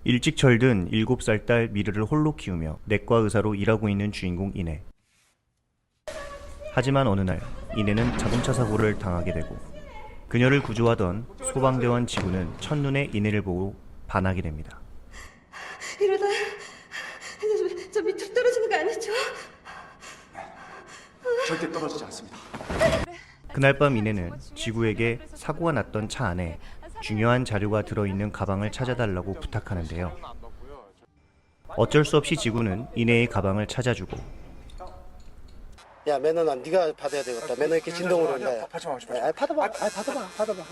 일찍 철든 7살 딸 미르를 홀로 키우며 내과 의사로 일하고 있는 주인공 이내. 하지만 어느 날 이내는 자동차 사고를 당하게 되고 그녀를 구조하던 소방대원 지구는 첫눈에 이내를 보고 반하게 됩니다. 이러다 저 밑으로 떨어지는 거 아니죠? 절대 떨어지지 않습니다. 그날 밤 이내는 지구에게 사고가 났던 차 안에 중요한 자료가 들어있는 가방을 찾아달라고 부탁하는데요. 어쩔 수 없이 지구는 이내의 가방을 찾아주고, 야, 매너는 네가 받아야 되겠다. 매너 이렇게 진동으로 온다. 받아봐. 받아봐.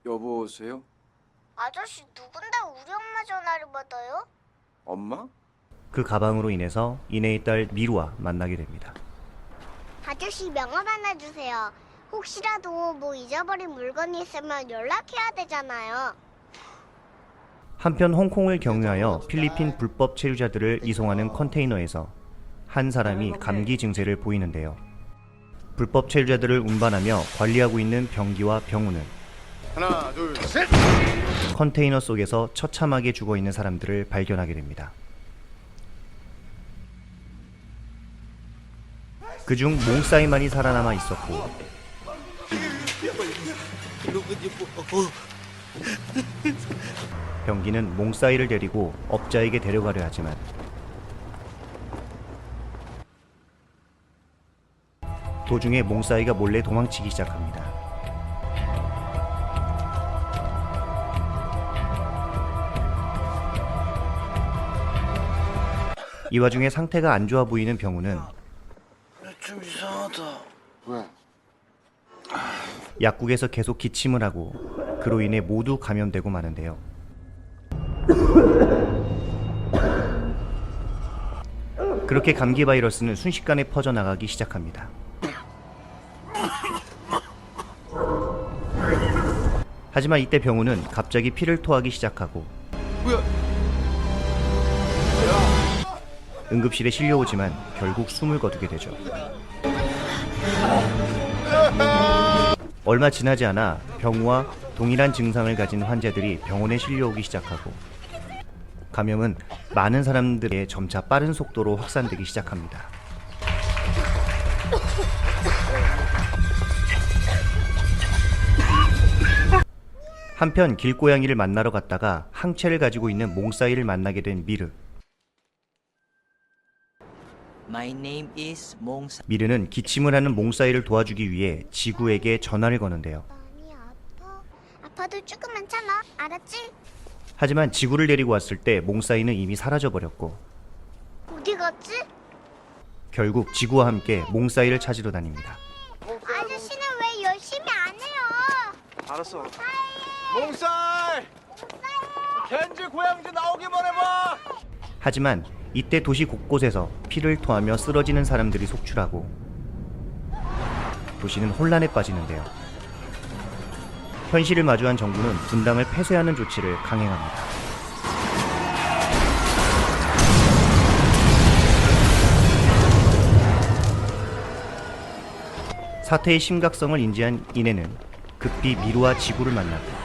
여보세요? 아저씨 누군데 우리 엄마 전화를 받아요? 엄마? 그 가방으로 인해서 이내의 딸 미루와 만나게 됩니다. 아저씨 명함 하나 주세요. 혹시라도 뭐 잊어버린 물건이 있으면 연락해야 되잖아요. 한편 홍콩을 경유하여 필리핀 불법 체류자들을 이송하는 컨테이너에서 한 사람이 감기 증세를 보이는데요. 불법 체류자들을 운반하며 관리하고 있는 병기와 병우는 하나, 둘, 셋! 컨테이너 속에서 처참하게 죽어있는 사람들을 발견하게 됩니다. 그중 몽사이만이 살아남아 있었고 병기는 몽사이를 데리고 업자에게 데려가려 하지만 도중에 몽사이가 몰래 도망치기 시작합니다. 이 와중에 상태가 안 좋아 보이는 병우는 좀 이상하다. 왜? 약국에서 계속 기침을 하고 그로 인해 모두 감염되고 마는데요. 그렇게 감기 바이러스는 순식간에 퍼져나가기 시작합니다. 하지만 이때 병우는 갑자기 피를 토하기 시작하고 응급실에 실려오지만 결국 숨을 거두게 되죠. 얼마 지나지 않아 병우와 동일한 증상을 가진 환자들이 병원에 실려오기 시작하고 감염은 많은 사람들에게 점차 빠른 속도로 확산되기 시작합니다. 한편 길고양이를 만나러 갔다가 항체를 가지고 있는 몽사이를 만나게 된 미르. My name is 몽사. 미르는 기침을 하는 몽사이를 도와주기 위해 지구에게 전화를 거는데요. 많이 아파? 아파도 조금만 참아. 알았지? 하지만 지구를 데리고 왔을 때 몽사이는 이미 사라져버렸고 어디 갔지? 결국 지구와 함께 몽사이를 찾으러 다닙니다. 아저씨는 왜 열심히 안 해요? 알았어. 몽살! 겐지 고양지 나오기만 해봐! 하지만 이때 도시 곳곳에서 피를 토하며 쓰러지는 사람들이 속출하고 도시는 혼란에 빠지는데요. 현실을 마주한 정부는 분당을 폐쇄하는 조치를 강행합니다. 사태의 심각성을 인지한 이내는 급히 미루와 지구를 만나고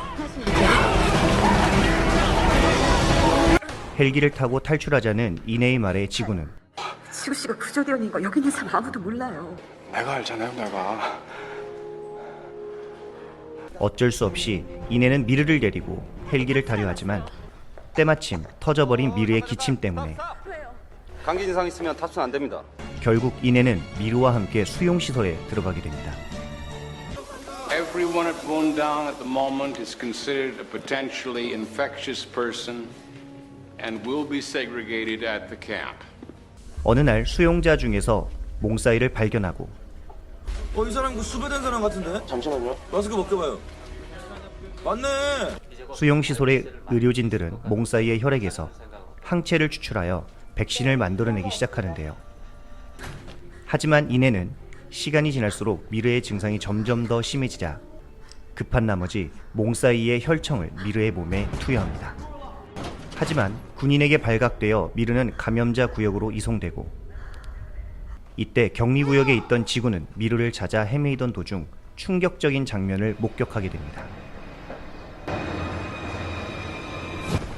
헬기를 타고 탈출하자는 이내의 말에 지구는 지구 씨가 구조대원인 거 여기 있는 사람 아무도 몰라요. 내가 알잖아요, 내가. 어쩔 수 없이 이내는 미르를 데리고 헬기를 타려 하지만 때마침 터져버린 미르의 기침 때문에 감기 증상 있으면 탑승 안 됩니다. 결국 이내는 미르와 함께 수용시설에 들어가게 됩니다. Everyone at Wundang at the moment is considered a potentially infectious person and will be segregated at the camp. 어느 날 수용자 중에서 몽사이를 발견하고 이 사람 그 수배된 사람 같은데? 잠시만요. 마스크 벗겨봐요. 맞네. 수용시설의 의료진들은 몽사이의 혈액에서 항체를 추출하여 백신을 만들어내기 시작하는데요. 하지만 이내는 시간이 지날수록 미르의 증상이 점점 더 심해지자 급한 나머지 몽사이의 혈청을 미르의 몸에 투여합니다. 하지만 군인에게 발각되어 미르는 감염자 구역으로 이송되고 이때 격리구역에 있던 지구는 미르를 찾아 헤매이던 도중 충격적인 장면을 목격하게 됩니다.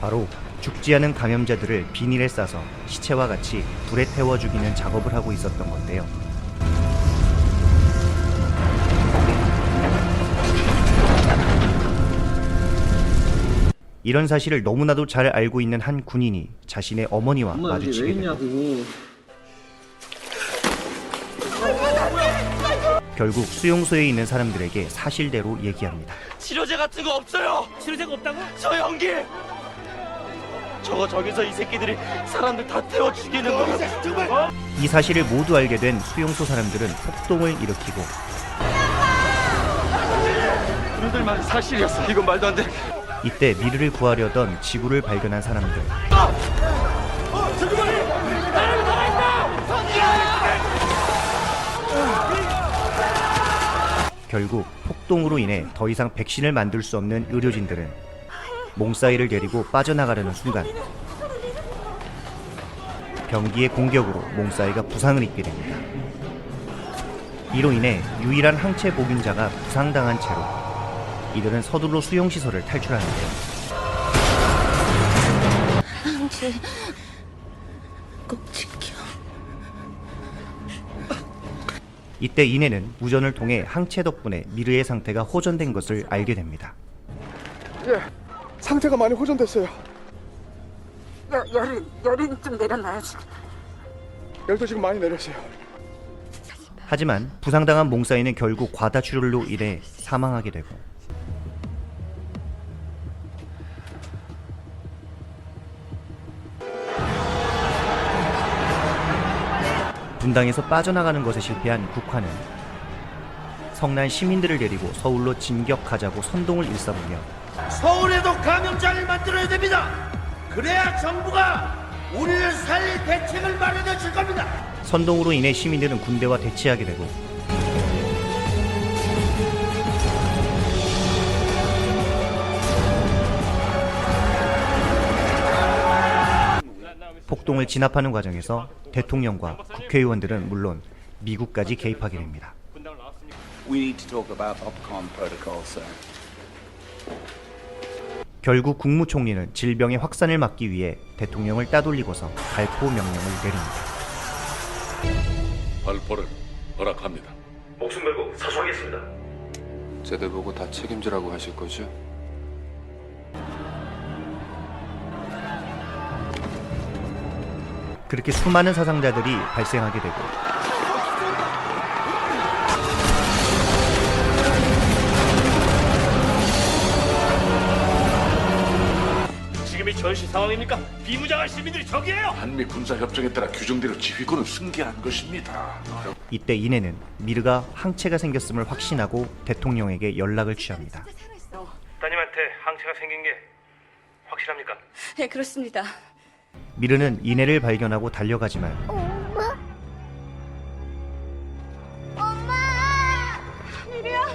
바로 죽지 않은 감염자들을 비닐에 싸서 시체와 같이 불에 태워 죽이는 작업을 하고 있었던 건데요. 이런 사실을 너무나도 잘 알고 있는 한 군인이 자신의 어머니와 마주치게 됩니다. 결국 수용소에 있는 사람들에게 사실대로 얘기합니다. 치료제 같은 거 없어요. 치료제가 없다고? 저 연기. 저기서 이 새끼들이 사람들 다 태워 죽이는 거야. 이 사실을 모두 알게 된 수용소 사람들은 폭동을 일으키고 그놈들 말 사실이었어. 이건 말도 안 돼. 이때 미르를 구하려던 지구를 발견한 사람들. 결국 폭동으로 인해 더 이상 백신을 만들 수 없는 의료진들은 몽사이를 데리고 빠져나가려는 순간 병기의 공격으로 몽사이가 부상을 입게 됩니다. 이로 인해 유일한 항체 복용자가 부상당한 채로 이들은 서둘러 수용시설을 탈출하는데요. 항체 꼭 지켜. 이때 이내는 우전을 통해 항체 덕분에 미르의 상태가 호전된 것을 알게 됩니다. 예, 상태가 많이 호전됐어요. 열이 좀 내려놔야지. 열도 지금 많이 내렸어요. 하지만 부상당한 몽사이는 결국 과다출혈로 인해 사망하게 되고 분당에서 빠져나가는 것에 실패한 국화는 성난 시민들을 데리고 서울로 진격하자고 선동을 일삼으며 서울에도 감염자를 만들어야 됩니다. 그래야 정부가 우리를 살릴 대책을 마련해 줄 겁니다. 선동으로 인해 시민들은 군대와 대치하게 되고 폭동을 진압하는 과정에서 대통령과 국회의원들은 물론 미국까지 개입하게 됩니다. We need to talk about OPCOM protocol, sir. 결국 국무총리는 질병의 확산을 막기 위해 대통령을 따돌리고서 발포 명령을 내립니다. 발포를 허락합니다. 목숨 걸고 사수하겠습니다. 제대 보고 다 책임지라고 하실 거죠? 그렇게 수많은 사상자들이 발생하게 되고 지금이 전시 상황입니까? 비무장한 시민들이 적이에요. 한미 군사 협정에 따라 규정대로 지휘권을 승계한 것입니다. 이때 이내는 미르가 항체가 생겼음을 확신하고 대통령에게 연락을 취합니다. 따님한테 항체가 생긴 게 확실합니까? 네, 그렇습니다. 미르는 이내를 발견하고 달려가지만 엄마? 미리야?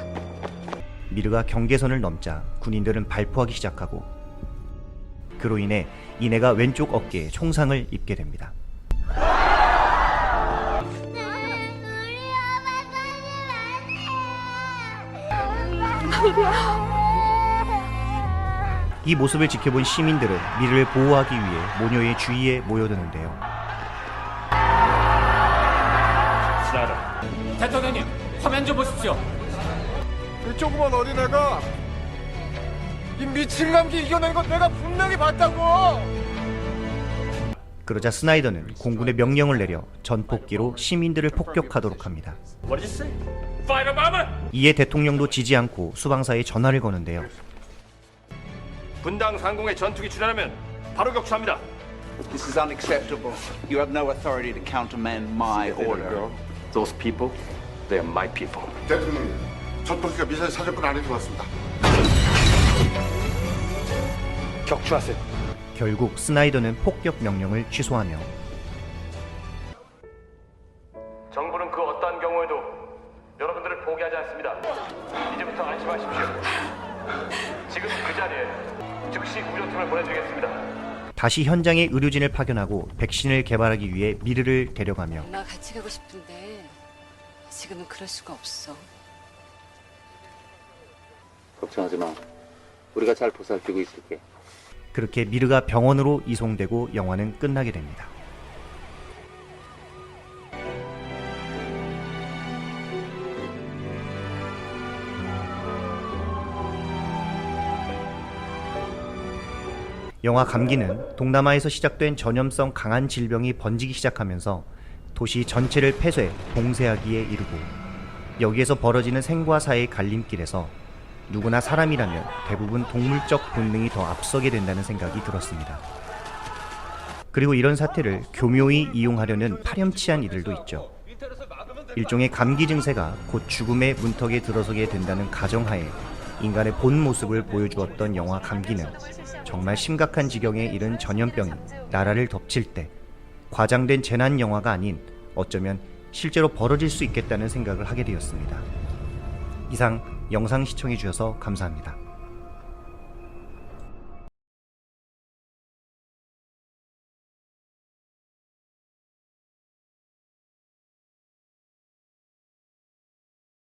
미르가 경계선을 넘자 군인들은 발포하기 시작하고 그로 인해 이내가 왼쪽 어깨에 총상을 입게 됩니다. 이 모습을 지켜본 시민들은 미르를 보호하기 위해 모녀의 주위에 모여드는데요. 대통령님, 화면 좀 보십시오. 이 조그만 어린애가 이 미친 감기 이겨낸 건 내가 분명히 봤다고! 그러자 스나이더는 공군에 명령을 내려 전폭기로 시민들을 폭격하도록 합니다. 이에 대통령도 지지 않고 수방사에 전화를 거는데요. 분당 상공에 전투기 출현하면 바로 격추합니다. This is unacceptable. You have no authority to countermand my order. Those people, they are my people. 대통령님, 전폭기가 미사일 사정권 안에 들어왔습니다. 격추하세요. 결국 스나이더는 폭격 명령을 취소하며 정부는 그 어떠한 경우에도 여러분들을 포기하지 않습니다. 이제부터 안심하십시오. 지금 그 자리에 즉시 구조팀을 보내드리겠습니다. 다시 현장에 의료진을 파견하고 백신을 개발하기 위해 미르를 데려가며 엄마 같이 가고 싶은데 지금은 그럴 수가 없어. 걱정하지 마. 우리가 잘 보살피고 있을게. 그렇게 미르가 병원으로 이송되고 영화는 끝나게 됩니다. 영화 감기는 동남아에서 시작된 전염성 강한 질병이 번지기 시작하면서 도시 전체를 폐쇄, 봉쇄하기에 이르고 여기에서 벌어지는 생과 사의 갈림길에서 누구나 사람이라면 대부분 동물적 본능이 더 앞서게 된다는 생각이 들었습니다. 그리고 이런 사태를 교묘히 이용하려는 파렴치한 이들도 있죠. 일종의 감기 증세가 곧 죽음의 문턱에 들어서게 된다는 가정하에 인간의 본 모습을 보여주었던 영화 감기는 정말 심각한 지경에 이른 전염병이 나라를 덮칠 때 과장된 재난 영화가 아닌 어쩌면 실제로 벌어질 수 있겠다는 생각을 하게 되었습니다. 이상 영상 시청해 주셔서 감사합니다.